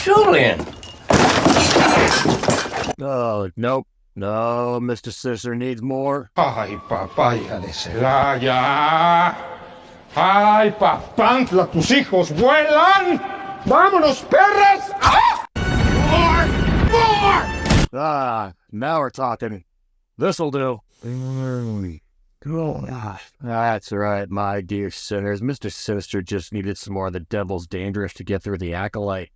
Julian! Oh, nope. No, Mr. Sinister needs more. Ay, papá, hija de Celaya. Ay, papantla, tus hijos vuelan. ¡Vámonos, perras! ¡Ah! More! Ah, now we're talking. This'll do. That's right, my dear sinners. Mr. Sinister just needed some more of the Devil's Dangerous to get through the Acolyte.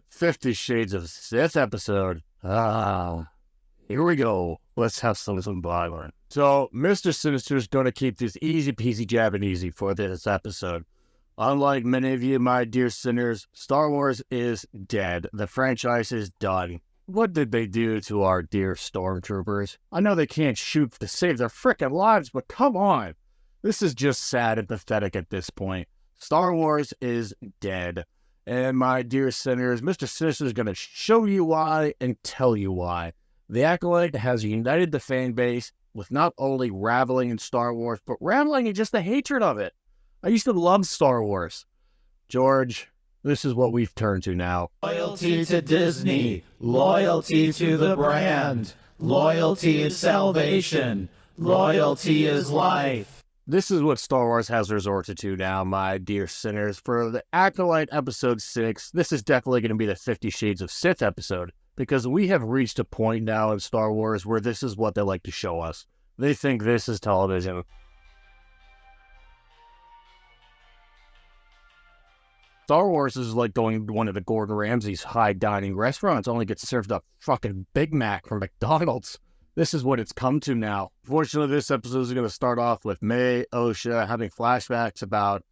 50 Shades of Sith episode. Here we go. Let's have some violence. So, Mr. Sinister's gonna keep this easy peasy jabbing easy for this episode. Unlike many of you, my dear sinners, Star Wars is dead. The franchise is done. What did they do to our dear stormtroopers? I know they can't shoot to save their frickin' lives, but come on. This is just sad and pathetic at this point. Star Wars is dead. And my dear sinners, Mr. Sinister is going to show you why and tell you why. The Acolyte has united the fan base with not only raveling in Star Wars, but raveling in just the hatred of it. I used to love Star Wars. George, this is what we've turned to now. Loyalty to Disney, loyalty to the brand, loyalty is salvation, loyalty is life. This is what Star Wars has resorted to now, my dear sinners. For the Acolyte episode 6, this is definitely going to be the 50 Shades of Sith episode, because we have reached a point now in Star Wars where this is what they like to show us. They think this is television. Star Wars is like going to one of the Gordon Ramsay's high dining restaurants, only gets served a fucking Big Mac from McDonald's. This is what it's come to now. Fortunately, this episode is going to start off with May, Osha having flashbacks about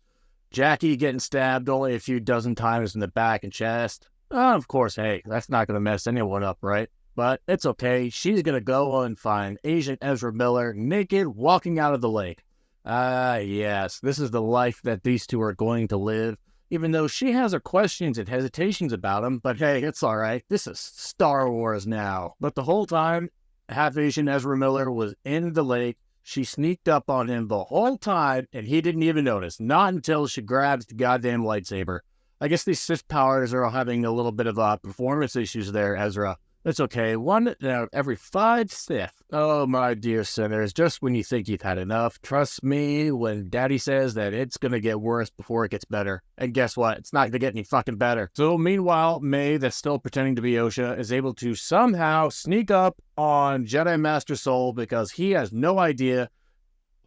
Jackie getting stabbed only a few dozen times in the back and chest. Of course, hey, that's not going to mess anyone up, right? But it's okay. She's going to go and find Agent Ezra Miller naked walking out of the lake. Yes, this is the life that these two are going to live. Even though she has her questions and hesitations about him, but hey, it's all right. This is Star Wars now. But the whole time, half-Asian Ezra Miller was in the lake. She sneaked up on him the whole time, and he didn't even notice. Not until she grabs the goddamn lightsaber. I guess these Sith powers are having a little bit of performance issues there, Ezra. It's okay. One out of every 5 Sith. Oh, my dear sinners, just when you think you've had enough, trust me when Daddy says that it's going to get worse before it gets better. And guess what? It's not going to get any fucking better. So meanwhile, May, that's still pretending to be Osha, is able to somehow sneak up on Jedi Master Soul because he has no idea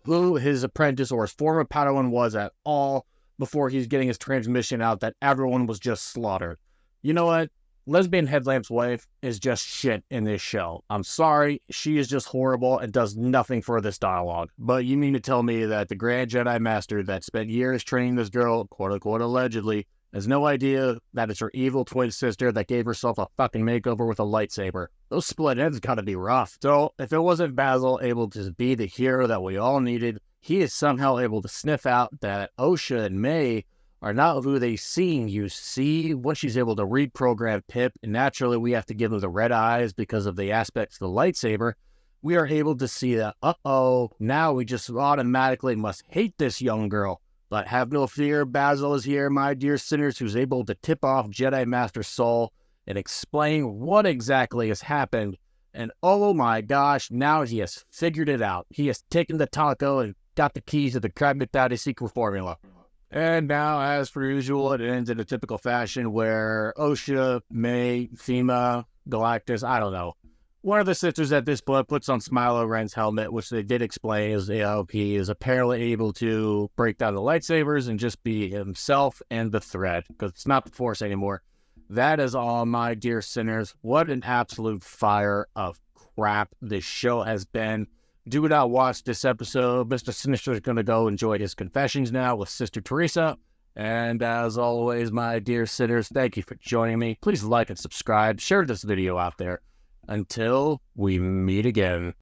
who his apprentice or his former Padawan was at all before he's getting his transmission out that everyone was just slaughtered. You know what? Lesbian Headlamp's wife is just shit in this show. I'm sorry, she is just horrible and does nothing for this dialogue. But you mean to tell me that the Grand Jedi Master that spent years training this girl, quote-unquote allegedly, has no idea that it's her evil twin sister that gave herself a fucking makeover with a lightsaber? Those split ends gotta be rough. So, if it wasn't Basil able to be the hero that we all needed, he is somehow able to sniff out that Osha and May are not who they seem. You see, once she's able to reprogram Pip, and naturally we have to give him the red eyes because of the aspects of the lightsaber, we are able to see that, now we just automatically must hate this young girl. But have no fear, Basil is here, my dear sinners, who's able to tip off Jedi Master Soul and explain what exactly has happened. And oh my gosh, now he has figured it out. He has taken the taco and got the keys to the Krabby Patty secret formula. And now, as per usual, it ends in a typical fashion where Osha, May, Thema, Galactus, I don't know. One of the sisters at this point puts on Smilo Ren's helmet, which they did explain is he is apparently able to break down the lightsabers and just be himself and the thread, because it's not the Force anymore. That is all, my dear sinners. What an absolute fire of crap this show has been. Do not watch this episode. Mr. Sinister is going to go enjoy his confessions now with Sister Teresa. And as always, my dear sinners, thank you for joining me. Please like and subscribe. Share this video out there. Until we meet again.